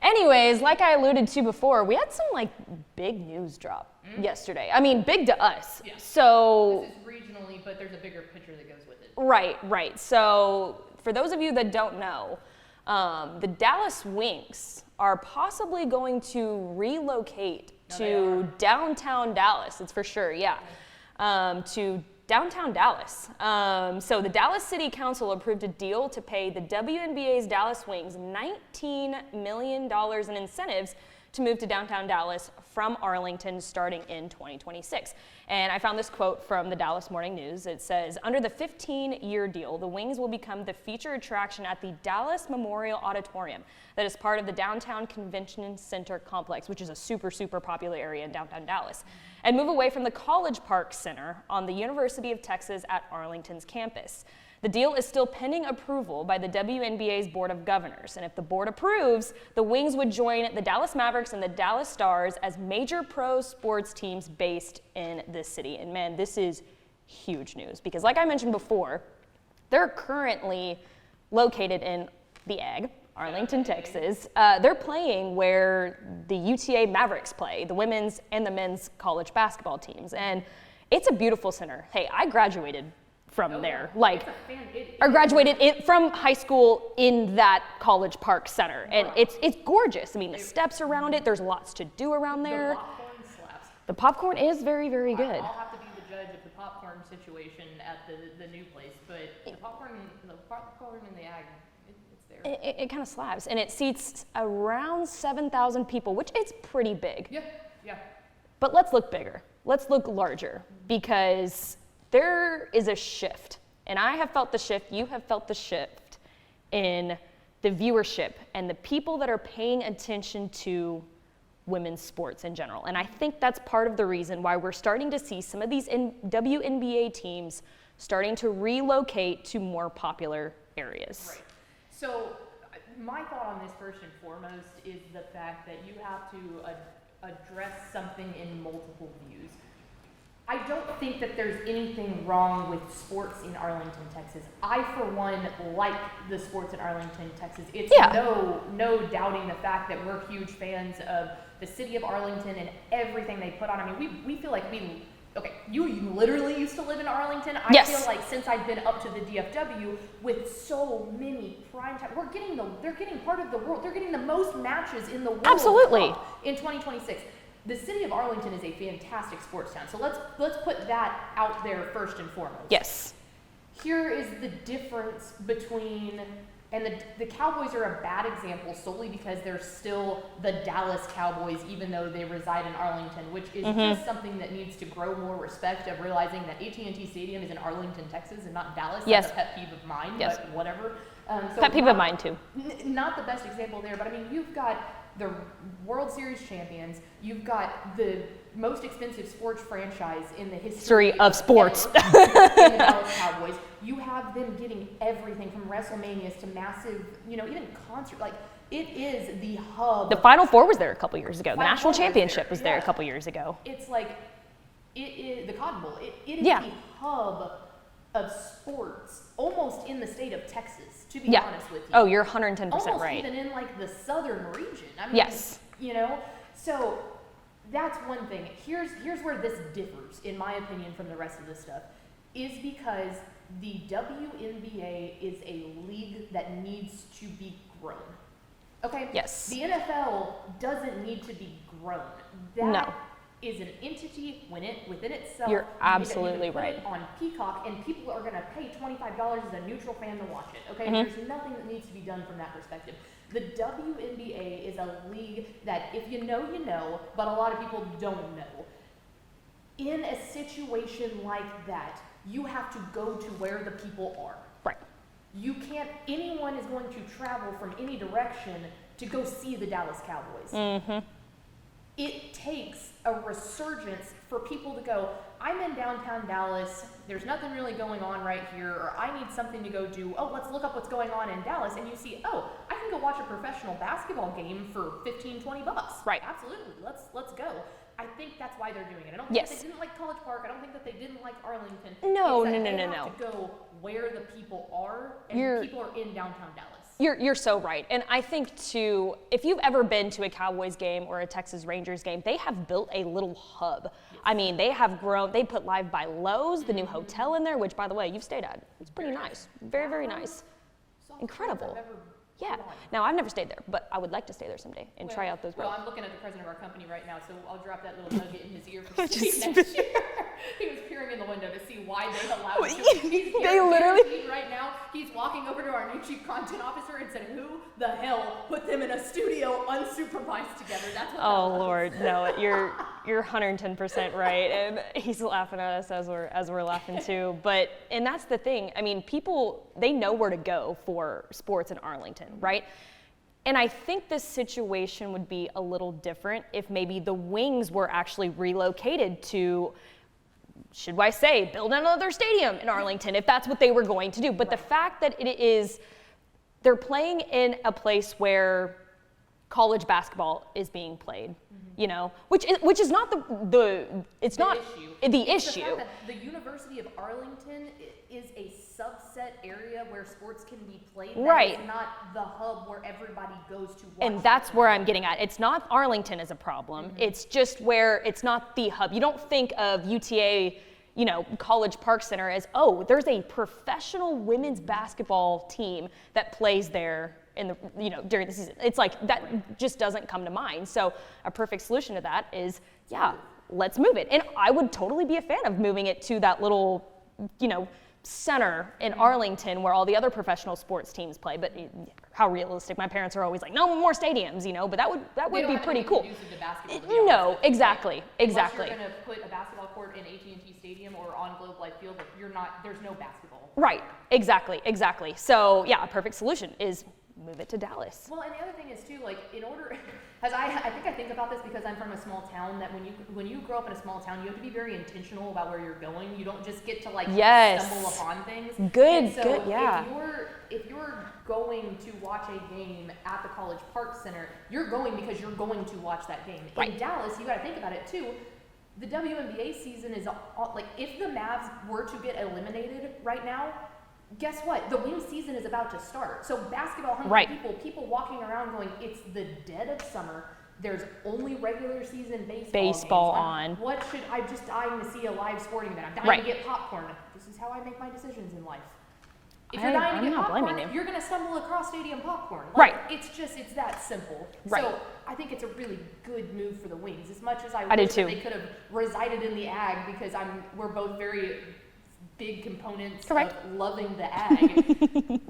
Anyways, like I alluded to before, we had some like big news drop yesterday. I mean, big to us. Yeah. So this is regionally, but there's a bigger picture that goes with it. right. So for those of you that don't know, the Dallas Wings are possibly going to relocate to downtown Dallas. It's for sure, yeah. To downtown Dallas. So the Dallas City Council approved a deal to pay the WNBA's Dallas Wings $19 million in incentives to move to downtown Dallas from Arlington starting in 2026. And I found this quote from the Dallas Morning News. It says, under the 15-year deal, the Wings will become the feature attraction at the Dallas Memorial Auditorium that is part of the Downtown Convention Center complex, which is a super, super popular area in downtown Dallas, and move away from the College Park Center on the University of Texas at Arlington's campus. The deal is still pending approval by the WNBA's Board of Governors, and if the board approves, the Wings would join the Dallas Mavericks and the Dallas Stars as major pro sports teams based in this city. And man, this is huge news because like I mentioned before, they're currently located in the Ag, Arlington, Texas. They're playing where the UTA Mavericks play, the women's and the men's college basketball teams. And it's a beautiful center. Hey, I graduated from there. Like, I graduated from high school in that College Park Center, and it's gorgeous. I mean, the steps around it, there's lots to do around there. The popcorn slaps. The popcorn is very, very good. I'll have to be the judge of the popcorn situation at the new place, but the popcorn in the Ag, it's there. It kind of slaps, and it seats around 7,000 people, which is pretty big. Yeah. But let's look bigger. Let's look larger, because there is a shift, and I have felt the shift, you have felt the shift in the viewership and the people that are paying attention to women's sports in general. And I think that's part of the reason why we're starting to see some of these WNBA teams starting to relocate to more popular areas. Right. So my thought on this first and foremost is the fact that you have to address something in multiple views. I don't think that there's anything wrong with sports in Arlington, Texas. I, for one, like the sports in Arlington, Texas. It's no doubting the fact that we're huge fans of the city of Arlington and everything they put on. I mean, we feel like you literally used to live in Arlington. I feel like since I've been up to the DFW with so many prime time, they're getting part of the world. They're getting the most matches in the world. Absolutely. In 2026. The city of Arlington is a fantastic sports town, so let's put that out there first and foremost. Yes. Here is the difference between, and the Cowboys are a bad example solely because they're still the Dallas Cowboys, even though they reside in Arlington, which is just something that needs to grow more respect of realizing that AT&T Stadium is in Arlington, Texas, and not Dallas. That's a pet peeve of mine, but whatever. Pet peeve of mine too. Not the best example there, but I mean, you've got the World Series champions, you've got the most expensive sports franchise in the history of sports. In the Dallas Cowboys. You have them getting everything from WrestleManias to massive, even concert. Like, it is the hub. The Final Four was there a couple years ago. The National Championship was there a couple years ago. It's like, it is the Cotton Bowl. It is the hub of sports almost in the state of Texas, to be honest with you. Oh, you're 110% almost right. Even in like the southern region. I mean, yes. So that's one thing. Here's where this differs, in my opinion, from the rest of this stuff, is because the WNBA is a league that needs to be grown. Okay? Yes. The NFL doesn't need to be grown. That is an entity within itself. You're absolutely put right. It on Peacock, and people are going to pay $25 as a neutral fan to watch it. Okay, there's nothing that needs to be done from that perspective. The WNBA is a league that, if you know, but a lot of people don't know. In a situation like that, you have to go to where the people are. Right. You can't. Anyone is going to travel from any direction to go see the Dallas Cowboys. It takes a resurgence for people to go, I'm in downtown Dallas, there's nothing really going on right here, or I need something to go do, let's look up what's going on in Dallas, and you see, I can go watch a professional basketball game for $15-20. Right. Absolutely, let's go. I think that's why they're doing it. I don't think that they didn't like College Park, I don't think that they didn't like Arlington. No. They have to go where the people are, and people are in downtown Dallas. You're so right. And I think too, if you've ever been to a Cowboys game or a Texas Rangers game, they have built a little hub. Yes. I mean, they have grown, they put Live by Lowe's, the new hotel in there, which by the way, you've stayed at. It's pretty nice. Very, very nice. Incredible. Yeah. Now, I've never stayed there, but I would like to stay there someday and try out those Well, robes. I'm looking at the president of our company right now, so I'll drop that little nugget in his ear for Steve next year. He was peering in the window to see why they allowed to. He's They literally right now. He's walking over to our new chief content officer and said, "Who the hell put them in a studio unsupervised together?" That's what. Oh Lord, no, you're 110% right, and he's laughing at us as we're laughing too. But and that's the thing. I mean, people, they know where to go for sports in Arlington, right? And I think this situation would be a little different if maybe the Wings were actually relocated to, should I say, build another stadium in Arlington, if that's what they were going to do. But the fact that it is, they're playing in a place where college basketball is being played, you know, which is not the issue. It's The issue. The fact that the University of Arlington is a subset area where sports can be played. Right. That is not the hub where everybody goes to watch. And that's where I'm getting at. It's not Arlington as a problem. It's just where it's not the hub. You don't think of UTA, you know, College Park Center as, oh, there's a professional women's basketball team that plays there in the, you know, during the season. It's like that just doesn't come to mind. So a perfect solution to that is, yeah, let's move it. And I would totally be a fan of moving it to that little, you know, center in Arlington where all the other professional sports teams play. But how realistic? My parents are always like, no more stadiums, you know. But that would be pretty cool. No, exactly. Unless you're going to put a basketball court in AT&T Stadium or on Globe Life Field, there's no basketball. Right. Exactly. So yeah, a perfect solution is move it to Dallas. Well, and the other thing is too, like, in order, as I think about this because I'm from a small town, that when you grow up in a small town, you have to be very intentional about where you're going. You don't just get to stumble upon things. Good. Yeah. If you're going to watch a game at the College Park Center, you're going because you're going to watch that game. Right. In Dallas, you got to think about it too. The WNBA season is like, if the Mavs were to get eliminated right now, guess what? The Wings season is about to start. So basketball hungry people walking around going, it's the dead of summer. There's only regular season baseball games. I'm just dying to see a live sporting event. I'm dying to get popcorn. This is how I make my decisions in life. If you're dying to get popcorn, you're going to stumble across stadium popcorn. It's that simple. Right. So I think it's a really good move for the Wings. As much as I do wish too. that they could have resided in the Ag, because we're both very big components of loving the Ag.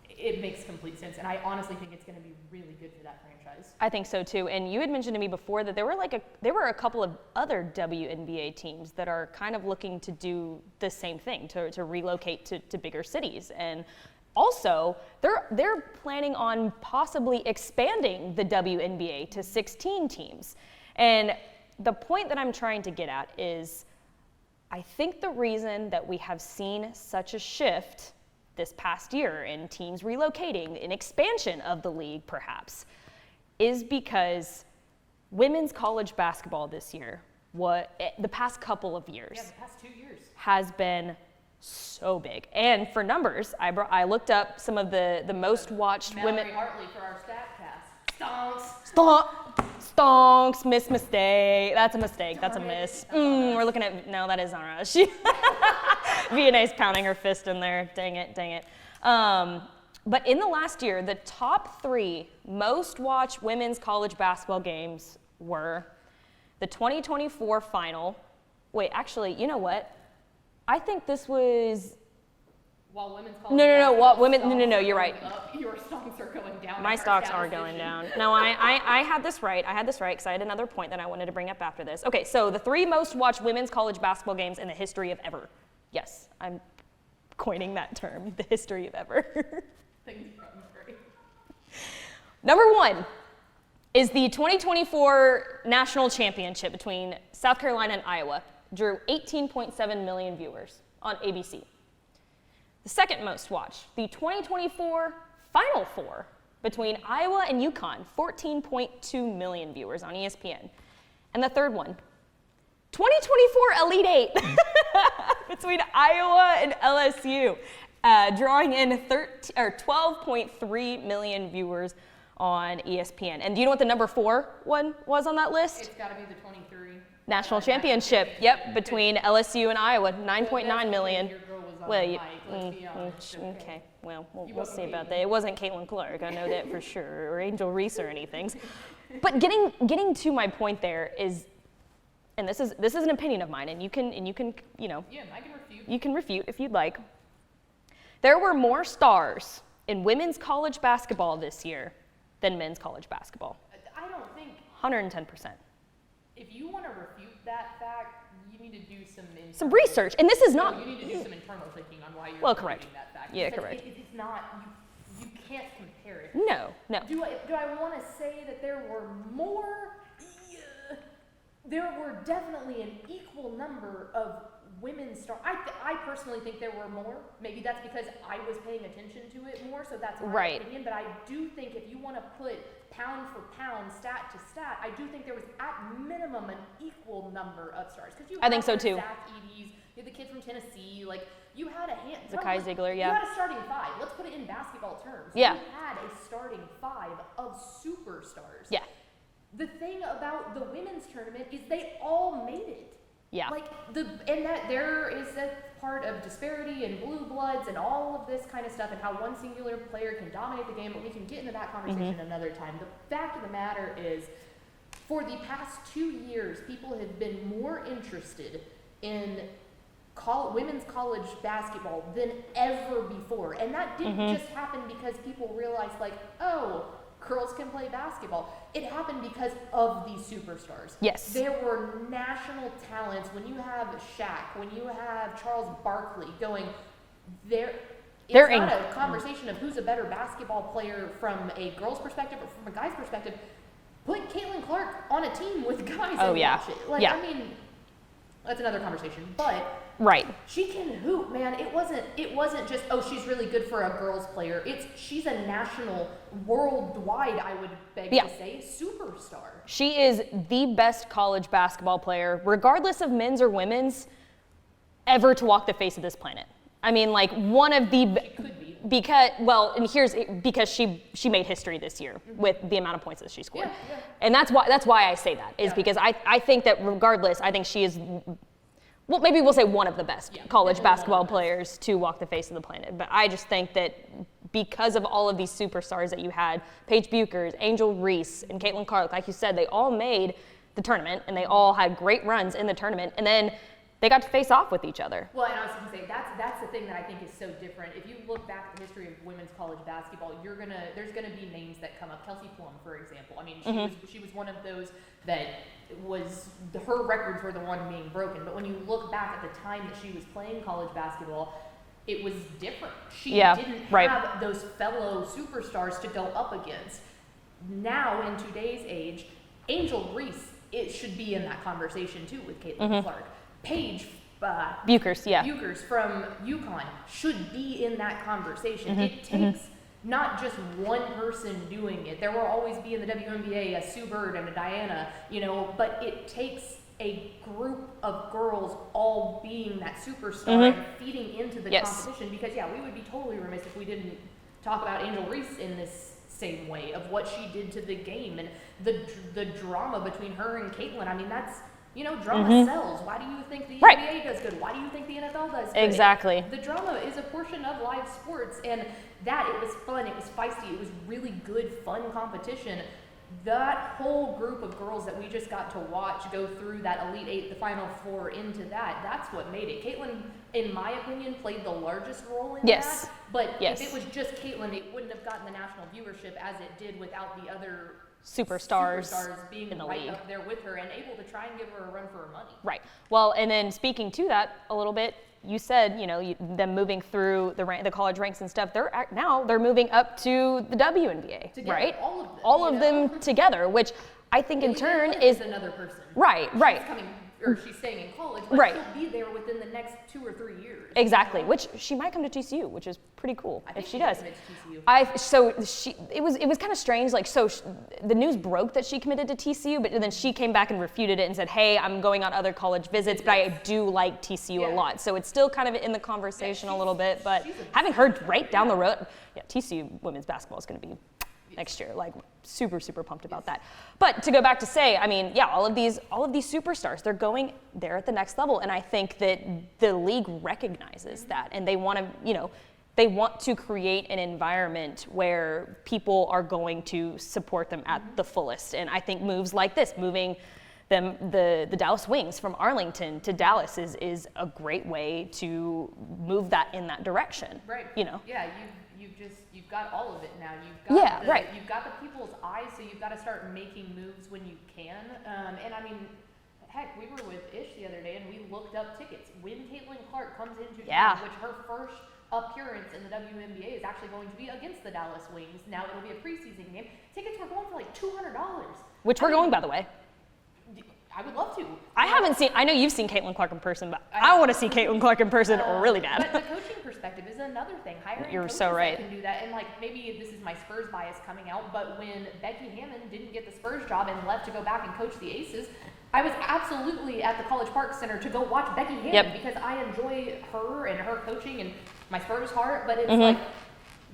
It makes complete sense, and I honestly think it's going to be really good for that franchise. I think so too. And you had mentioned to me before that there were a couple of other WNBA teams that are kind of looking to do the same thing, to relocate to bigger cities. And also, they're planning on possibly expanding the WNBA to 16 teams. And the point that I'm trying to get at is, I think the reason that we have seen such a shift this past year in teams relocating, in expansion of the league perhaps, is because women's college basketball this year, the past couple of years, the past 2 years, has been so big. And for numbers, I looked up some of the most watched women. Mallory Hartley for our StatCast. Stonks, mistake. That's a mistake. That's a miss. We're looking at, no, that is on us. VNA's pounding her fist in there. Dang it. But in the last year, the top 3 most watched women's college basketball games were the 2024 final. Wait, actually, you know what? I think this was. While women's college No, you're right. Your stocks are going down. My stocks are going down. No, I had this right. Because I had another point that I wanted to bring up after this. Okay, so the 3 most watched women's college basketball games in the history of ever. Yes, I'm coining that term, the history of ever. Things are going great. Number 1 is the 2024 national championship between South Carolina and Iowa. Drew 18.7 million viewers on ABC. The second most watched, the 2024 Final Four between Iowa and UConn, 14.2 million viewers on ESPN. And the third one, 2024 Elite Eight between Iowa and LSU, drawing in 12.3 million viewers on ESPN. And do you know what the number 4 one was on that list? It's got to be the 23. National championship. Yep, between LSU and Iowa, 9.9 million. Your girl was on Well, the you- mic, let's be honest. Okay, well, we'll wasn't see about Caitlin. that. It wasn't Caitlin Clark, I know that for sure, or Angel Reese or anything. But getting to my point there is, and this is an opinion of mine, and you can Yeah, I can refute. you can refute if you'd like. There were more stars in women's college basketball this year than men's college basketball. I don't think 110%. if you want to refute that fact, you need to do some Some research, and this is No, not. you need to do some internal thinking on why you're Well, refuting correct. that fact. Yeah, because correct. It's not. You can't compare it. No. Do I want to say that there were more? Yeah. There were definitely an equal number of women's stars. I personally think there were more. Maybe that's because I was paying attention to it more, so that's my Right. opinion. But I do think if you want to put pound for pound, stat to stat, I do think there was at minimum an equal number of stars. Because I think so, too. Zach Edey's, you had the kid from Tennessee, like you had a hand. Zakai Ziegler, yeah. You had a starting 5. Let's put it in basketball terms. Yeah. You had a starting 5 of superstars. Yeah. The thing about the women's tournament is they all made it. Yeah. Like and that there is a part of disparity and blue bloods and all of this kind of stuff and how one singular player can dominate the game, but we can get into that conversation another time. The fact of the matter is, for the past 2 years, people have been more interested in women's college basketball than ever before. And that didn't just happen because people realized, like, oh, girls can play basketball. It happened because of these superstars. Yes. There were national talents. When you have Shaq, when you have Charles Barkley going, it's not a conversation of who's a better basketball player from a girl's perspective or from a guy's perspective. Put Caitlin Clark on a team with guys and watch it. Like, Yeah. I mean, that's another conversation. But Right. she can hoop, man. It wasn't just, oh, she's really good for a girls player. She's a national, worldwide, I would beg to say, superstar. She is the best college basketball player, regardless of men's or women's, ever to walk the face of this planet. I mean, like, one of the Could be. because she made history this year with the amount of points that she scored. Yeah. And that's why I say that, is because I think that regardless, I think she is, well, maybe we'll say one of the best college definitely basketball one of the best. players to walk the face of the planet. But I just think that because of all of these superstars that you had, Paige Buchers, Angel Reese, and Caitlin Clark, like you said, they all made the tournament and they all had great runs in the tournament, and then they got to face off with each other. Well, and I was going to say, that's the thing that I think is so different. If you look back at the history of women's college basketball, there's gonna be names that come up. Kelsey Plum, for example. I mean, she was one of those that her records were the one being broken. But when you look back at the time that she was playing college basketball, it was different. She didn't have those fellow superstars to go up against. Now, in today's age, Angel Reese, it should be in that conversation too with Caitlin Clark. Paige Buchers from UConn should be in that conversation. It takes not just one person doing it. There will always be in the WNBA a Sue Bird and a Diana, but it takes a group of girls all being that superstar and feeding into the competition, because we would be totally remiss if we didn't talk about Angel Reese in this same way of what she did to the game and the drama between her and Caitlin. I mean, that's, drama sells. Why do you think the NBA does good? Why do you think the NFL does good? Exactly. The drama is a portion of live sports, and that it was fun, it was feisty, it was really good, fun competition. That whole group of girls that we just got to watch go through that Elite Eight, the Final Four, into that's what made it. Caitlin, in my opinion, played the largest role in that. But if it was just Caitlin, it wouldn't have gotten the national viewership as it did without the other superstars being in the right league. up there with her and able to try and give her a run for her money. Right. Well, and then speaking to that a little bit, you said, them moving through the college ranks and stuff. They're moving up to the WNBA, Together, right? all of them. All of them together, which I think in turn is is another person. right. She's coming, or she's staying in college, but Right. she'll be there within the next 2 or 3 years. Exactly, you know? which she might come to TCU, which is pretty cool I if think she does. commits to TCU. It was kind of strange. Like, the news broke that she committed to TCU, but then she came back and refuted it and said, "Hey, I'm going on other college visits, but I do like TCU a Yeah. lot." So it's still kind of in the conversation a little bit. But she's a having her right down the road, yeah, TCU women's basketball is going to be next year. Like, super pumped about that. But to go back to say, I mean, yeah, all of these superstars, they're at the next level, and I think that the league recognizes that, and they want to, they want to create an environment where people are going to support them at the fullest. And I think moves like this, moving them, the Dallas Wings from Arlington to Dallas is a great way to move that in that direction. Right. Yeah, you've got all of it now. You've got the people's eyes, so you've got to start making moves when you can. And I mean, heck, we were with Ish the other day and we looked up tickets. When Caitlin Clark comes into town, which her first appearance in the WNBA is actually going to be against the Dallas Wings. Now it'll be a preseason game. Tickets were going for like $200. Which we're going, by the way. I would love to. I know you've seen Caitlin Clark in person, but I want to see Caitlin Clark in person really bad. But the coaching perspective is another thing. Hiring You're coaches so right. that can do that. And like, maybe this is my Spurs bias coming out, but when Becky Hammon didn't get the Spurs job and left to go back and coach the Aces, I was absolutely at the College Park Center to go watch Becky Hammon because I enjoy her and her coaching and my Spurs heart, but it's like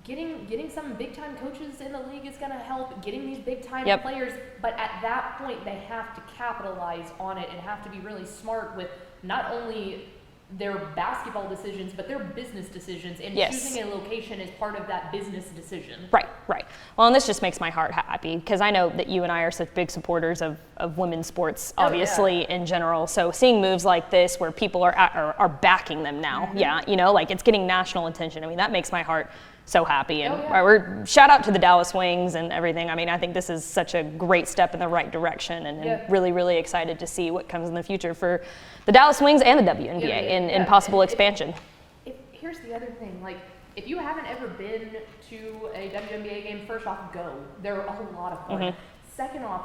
getting some big time coaches in the league is going to help, getting these big time players, but at that point they have to capitalize on it and have to be really smart with not only their basketball decisions, but their business decisions, and choosing a location is part of that business decision. Right. Well, and this just makes my heart happy because I know that you and I are such big supporters of women's sports, obviously, in general. So seeing moves like this where people are backing them now, like it's getting national attention. I mean, that makes my heart so happy. And we're shout out to the Dallas Wings and everything. I mean, I think this is such a great step in the right direction, and really, really excited to see what comes in the future for the Dallas Wings and the WNBA in possible expansion. Here's the other thing, like, if you haven't ever been to a WNBA game, first off, go. They're a lot of fun. Second off,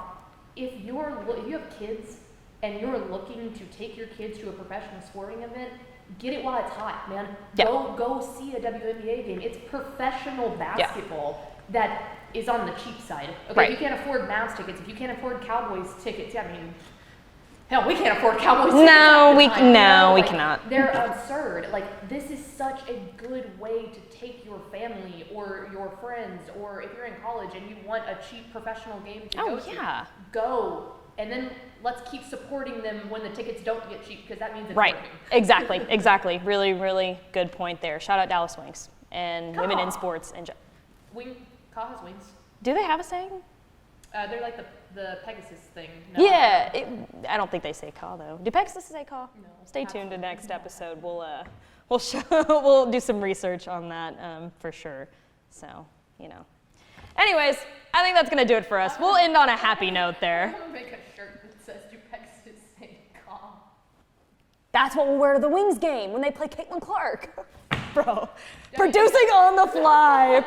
if you have kids and you're looking to take your kids to a professional sporting event, get it while it's hot, man. Go see a WNBA game. It's professional basketball that is on the cheap side. Okay, if you can't afford Mavs tickets, if you can't afford Cowboys tickets, I mean, hell, we can't afford Cowboys tickets. We cannot. They're absurd. Like, this is such a good way to take your family or your friends, or if you're in college and you want a cheap professional game to go to, go. And then let's keep supporting them when the tickets don't get cheap, because that means it's working. Exactly. Really, really good point there. Shout out Dallas Wings and women in sports. Caw has wings. Do they have a saying? They're like the Pegasus thing. No. Yeah, I don't think they say caw though. Do Pegasus say caw? No. Stay tuned to next episode. We'll do some research on that for sure. So, Anyways, I think that's gonna do it for us. We'll end on a happy note there. I'm gonna make a shirt that says, "Do Pegasus say caw?" That's what we'll wear to the Wings game when they play Caitlin Clark. Bro, producing on the fly.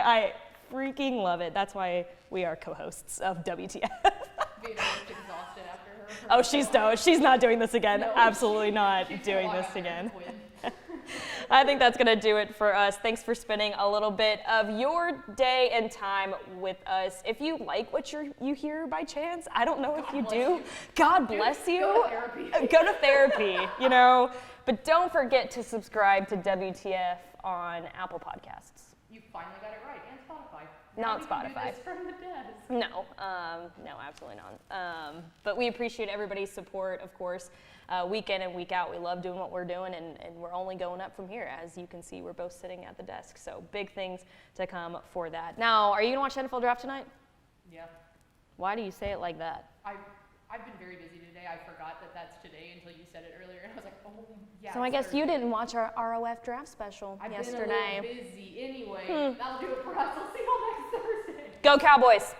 I freaking love it. That's why we are co-hosts of WTF. Being exhausted after her. Oh, she's not doing this again. No, Absolutely not doing this again. I think that's gonna do it for us. Thanks for spending a little bit of your day and time with us. If you like what you hear by chance, I don't know if you do. God bless you. Go to therapy. Go to therapy, But don't forget to subscribe to WTF on Apple Podcasts. You finally got it right, and Spotify. Not We Spotify. can do this from the desk. No, absolutely not. But we appreciate everybody's support, of course, week in and week out. We love doing what we're doing, and we're only going up from here. As you can see, we're both sitting at the desk. So big things to come for that. Now, are you going to watch the NFL draft tonight? Yeah. Why do you say it like that? I've been very busy today. I forgot that that's today until you said it earlier, and I was like, oh, yeah. So I guess you didn't watch our ROF draft special yesterday. I've been a little busy. Anyway, that'll do it for us. We'll see you all next Thursday. Go Cowboys!